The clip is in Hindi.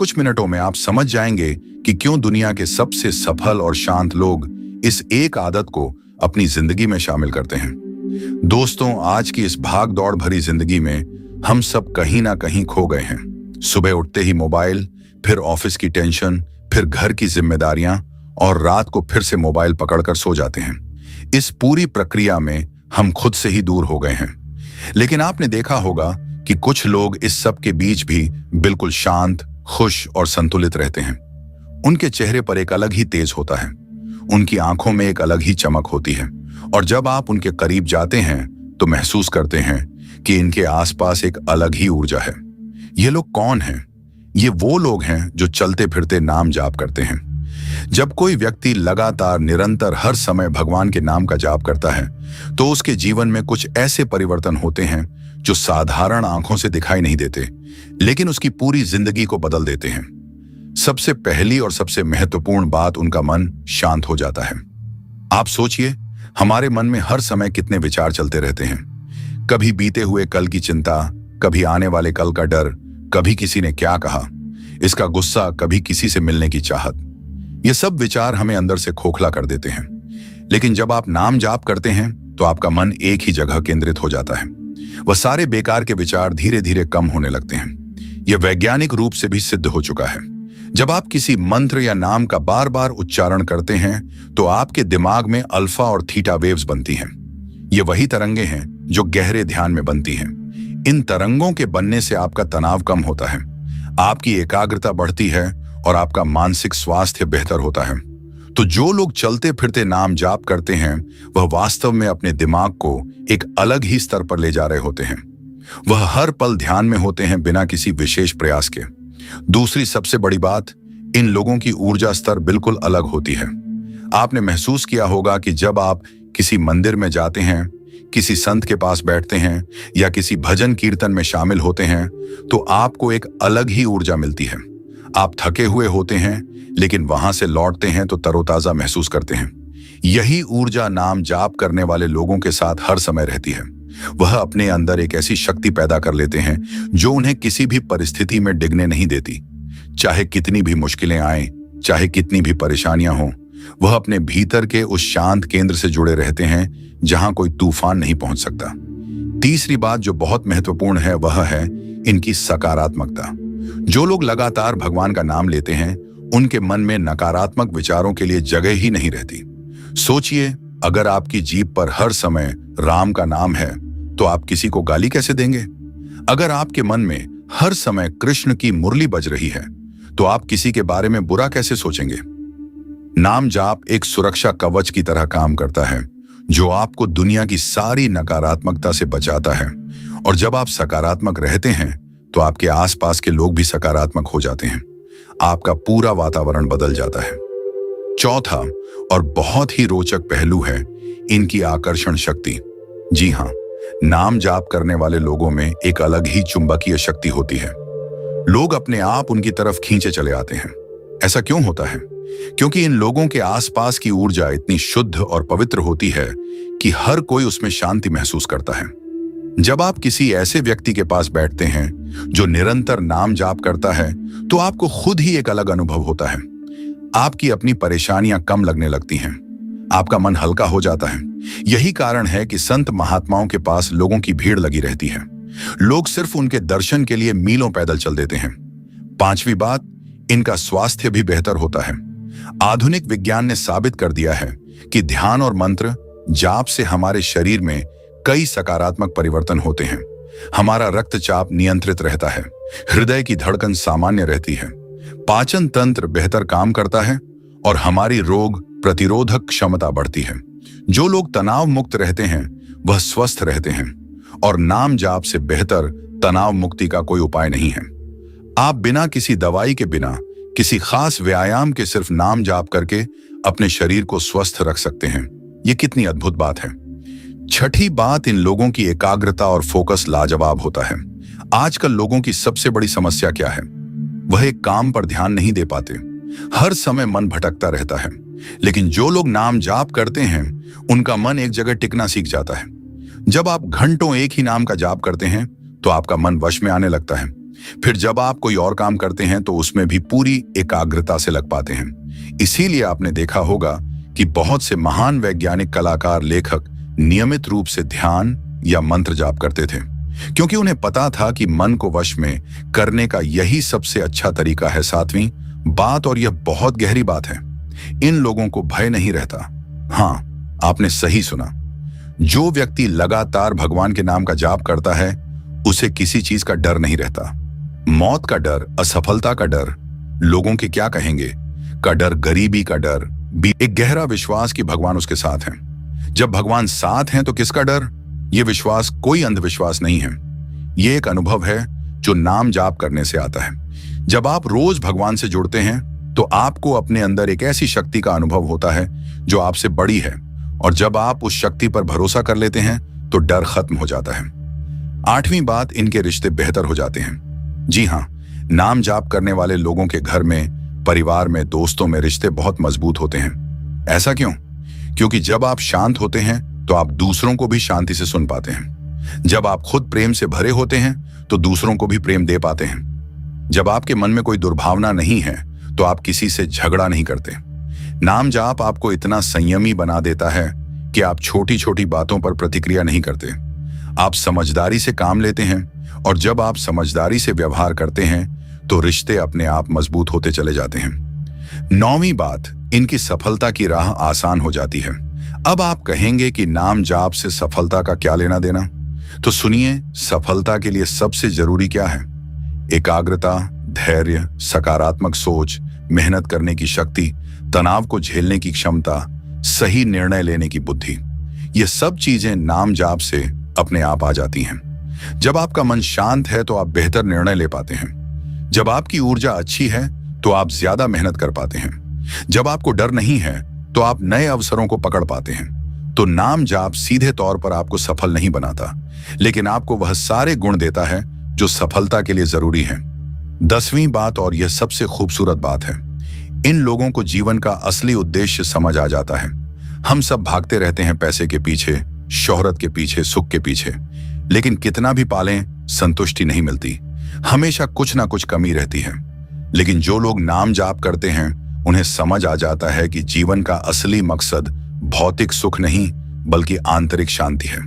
कुछ मिनटों में आप समझ जाएंगे कि क्यों दुनिया के सबसे सफल और शांत लोग इस एक आदत को अपनी जिंदगी में शामिल करते हैं। दोस्तों, आज की इस भाग दौड़ भरी जिंदगी में हम सब कहीं ना कहीं खो गए हैं। सुबह उठते ही मोबाइल, फिर ऑफिस की टेंशन, फिर घर की जिम्मेदारियां और रात को फिर से मोबाइल पकड़कर सो जाते हैं। इस पूरी प्रक्रिया में हम खुद से ही दूर हो गए हैं। लेकिन आपने देखा होगा कि कुछ लोग इस सब के बीच भी बिल्कुल शांत, खुश और संतुलित रहते हैं। उनके चेहरे पर एक अलग ही तेज होता है, उनकी आंखों में एक अलग ही चमक होती है और जब आप उनके करीब जाते हैं तो महसूस करते हैं कि इनके आसपास एक अलग ही ऊर्जा है। ये लोग कौन हैं? ये वो लोग हैं जो चलते फिरते नाम जाप करते हैं। जब कोई व्यक्ति लगातार, निरंतर, हर समय भगवान के नाम का जाप करता है तो उसके जीवन में कुछ ऐसे परिवर्तन होते हैं जो साधारण आंखों से दिखाई नहीं देते, लेकिन उसकी पूरी जिंदगी को बदल देते हैं। सबसे पहली और सबसे महत्वपूर्ण बात, उनका मन शांत हो जाता है। आप सोचिए, हमारे मन में हर समय कितने विचार चलते रहते हैं। कभी बीते हुए कल की चिंता, कभी आने वाले कल का डर, कभी किसी ने क्या कहा इसका गुस्सा, कभी किसी से मिलने की चाहत। ये सब विचार हमें अंदर से खोखला कर देते हैं। लेकिन जब आप नाम जाप करते हैं तो आपका मन एक ही जगह केंद्रित हो जाता है। वह सारे बेकार के विचार धीरे धीरे कम होने लगते हैं। यह वैज्ञानिक रूप से भी सिद्ध हो चुका है। जब आप किसी मंत्र या नाम का बार बार उच्चारण करते हैं तो आपके दिमाग में अल्फा और थीटा वेव्स बनती हैं। ये वही तरंगे हैं जो गहरे ध्यान में बनती हैं। इन तरंगों के बनने से आपका तनाव कम होता है, आपकी एकाग्रता बढ़ती है और आपका मानसिक स्वास्थ्य बेहतर होता है। तो जो लोग चलते फिरते नाम जाप करते हैं वह वास्तव में अपने दिमाग को एक अलग ही स्तर पर ले जा रहे होते हैं। वह हर पल ध्यान में होते हैं बिना किसी विशेष प्रयास के। दूसरी सबसे बड़ी बात, इन लोगों की ऊर्जा स्तर बिल्कुल अलग होती है। आपने महसूस किया होगा कि जब आप किसी मंदिर में जाते हैं, किसी संत के पास बैठते हैं या किसी भजन कीर्तन में शामिल होते हैं तो आपको एक अलग ही ऊर्जा मिलती है। आप थके हुए होते हैं लेकिन वहां से लौटते हैं तो तरोताजा महसूस करते हैं। यही ऊर्जा नाम जाप करने वाले लोगों के साथ हर समय रहती है। वह अपने अंदर एक ऐसी शक्ति पैदा कर लेते हैं जो उन्हें किसी भी परिस्थिति में डिगने नहीं देती। चाहे कितनी भी मुश्किलें आए, चाहे कितनी भी परेशानियां हों, वह अपने भीतर के उस शांत केंद्र से जुड़े रहते हैं जहां कोई तूफान नहीं पहुंच सकता। तीसरी बात जो बहुत महत्वपूर्ण है वह है इनकी सकारात्मकता। जो लोग लगातार भगवान का नाम लेते हैं उनके मन में नकारात्मक विचारों के लिए जगह ही नहीं रहती। सोचिए, अगर आपकी जीभ पर हर समय राम का नाम है तो आप किसी को गाली कैसे देंगे? अगर आपके मन में हर समय कृष्ण की मुरली बज रही है तो आप किसी के बारे में बुरा कैसे सोचेंगे? नाम जाप एक सुरक्षा कवच की तरह काम करता है जो आपको दुनिया की सारी नकारात्मकता से बचाता है। और जब आप सकारात्मक रहते हैं तो आपके आसपास के लोग भी सकारात्मक हो जाते हैं। आपका पूरा वातावरण बदल जाता है। चौथा और बहुत ही रोचक पहलू है इनकी आकर्षण शक्ति। जी हाँ, नाम जाप करने वाले लोगों में एक अलग ही चुंबकीय शक्ति होती है। लोग अपने आप उनकी तरफ खींचे चले आते हैं। ऐसा क्यों होता है? क्योंकि इन लोगों के आसपास की ऊर्जा इतनी शुद्ध और पवित्र होती है कि हर कोई उसमें शांति महसूस करता है। जब आप किसी ऐसे व्यक्ति के पास बैठते हैं जो निरंतर नाम जाप करता है तो आपको खुद ही एक अलग अनुभव होता है। आपकी अपनी परेशानियां कम लगने लगती हैं, आपका मन हल्का हो जाता है। यही कारण है कि संत महात्माओं के पास लोगों की भीड़ लगी रहती है। लोग सिर्फ उनके दर्शन के लिए मीलों पैदल चल देते हैं। पांचवी बात, इनका स्वास्थ्य भी बेहतर होता है। आधुनिक विज्ञान ने साबित कर दिया है कि ध्यान और मंत्र जाप से हमारे शरीर में कई सकारात्मक परिवर्तन होते हैं। हमारा रक्तचाप नियंत्रित रहता है, हृदय की धड़कन सामान्य रहती है, पाचन तंत्र बेहतर काम करता है और हमारी रोग प्रतिरोधक क्षमता बढ़ती है। जो लोग तनाव मुक्त रहते हैं वह स्वस्थ रहते हैं और नाम जाप से बेहतर तनाव मुक्ति का कोई उपाय नहीं है। आप बिना किसी दवाई के, बिना किसी खास व्यायाम के सिर्फ नाम जाप करके अपने शरीर को स्वस्थ रख सकते हैं। ये कितनी अद्भुत बात है। छठी बात, इन लोगों की एकाग्रता और फोकस लाजवाब होता है। आजकल लोगों की सबसे बड़ी समस्या क्या है? वह एक काम पर ध्यान नहीं दे पाते, हर समय मन भटकता रहता है। लेकिन जो लोग नाम जाप करते हैं उनका मन एक जगह टिकना सीख जाता है। जब आप घंटों एक ही नाम का जाप करते हैं तो आपका मन वश में आने लगता है। फिर जब आप कोई और काम करते हैं तो उसमें भी पूरी एकाग्रता से लग पाते हैं। इसीलिए आपने देखा होगा कि बहुत से महान वैज्ञानिक, कलाकार, लेखक नियमित रूप से ध्यान या मंत्र जाप करते थे, क्योंकि उन्हें पता था कि मन को वश में करने का यही सबसे अच्छा तरीका है। सातवीं बात, और यह बहुत गहरी बात है, इन लोगों को भय नहीं रहता। हाँ, आपने सही सुना। जो व्यक्ति लगातार भगवान के नाम का जाप करता है, उसे किसी चीज का डर नहीं रहता। मौत का डर, असफलता का डर, लोगों के क्या कहेंगे का डर, गरीबी का डर, भी एक गहरा विश्वास कि भगवान उसके साथ हैं। जब भगवान साथ हैं तो किसका डर? यह विश्वास कोई अंधविश्वास नहीं है, यह एक अनुभव है जो नाम जाप करने से आता है। जब आप रोज भगवान से जुड़ते हैं तो आपको अपने अंदर एक ऐसी शक्ति का अनुभव होता है जो आपसे बड़ी है, और जब आप उस शक्ति पर भरोसा कर लेते हैं तो डर खत्म हो जाता है। आठवीं बात, इनके रिश्ते बेहतर हो जाते हैं। जी हाँ, नाम जाप करने वाले लोगों के घर में, परिवार में, दोस्तों में रिश्ते बहुत मजबूत होते हैं। ऐसा क्यों? क्योंकि जब आप शांत होते हैं तो आप दूसरों को भी शांति से सुन पाते हैं। जब आप खुद प्रेम से भरे होते हैं तो दूसरों को भी प्रेम दे पाते हैं। जब आपके मन में कोई दुर्भावना नहीं है तो आप किसी से झगड़ा नहीं करते। नाम जाप आपको इतना संयमी बना देता है कि आप छोटी छोटी बातों पर प्रतिक्रिया नहीं करते। आप समझदारी से काम लेते हैं, और जब आप समझदारी से व्यवहार करते हैं तो रिश्ते अपने आप मजबूत होते चले जाते हैं। नौवीं बात, इनकी सफलता की राह आसान हो जाती है। अब आप कहेंगे कि नाम जाप से सफलता का क्या लेना देना? तो सुनिए, सफलता के लिए सबसे जरूरी क्या है? एकाग्रता, धैर्य, सकारात्मक सोच, मेहनत करने की शक्ति, तनाव को झेलने की क्षमता, सही निर्णय लेने की बुद्धि। ये सब चीजें नाम जाप से अपने आप आ जाती हैं। जब आपका मन शांत है तो आप बेहतर निर्णय ले पाते हैं। जब आपकी ऊर्जा अच्छी है तो आप ज्यादा मेहनत कर पाते हैं। जब आपको डर नहीं है तो आप नए अवसरों को पकड़ पाते हैं। तो नाम जाप सीधे तौर पर आपको सफल नहीं बनाता, लेकिन आपको वह सारे गुण देता है जो सफलता के लिए जरूरी है। 10वीं बात, और यह सबसे खूबसूरत बात है, इन लोगों को जीवन का असली उद्देश्य समझ आ जाता है। हम सब भागते रहते हैं पैसे के पीछे, शोहरत के पीछे, सुख के पीछे, लेकिन कितना भी पालें संतुष्टि नहीं मिलती। हमेशा कुछ ना कुछ कमी रहती है। लेकिन जो लोग नाम जाप करते हैं उन्हें समझ आ जाता है कि जीवन का असली मकसद भौतिक सुख नहीं बल्कि आंतरिक शांति है।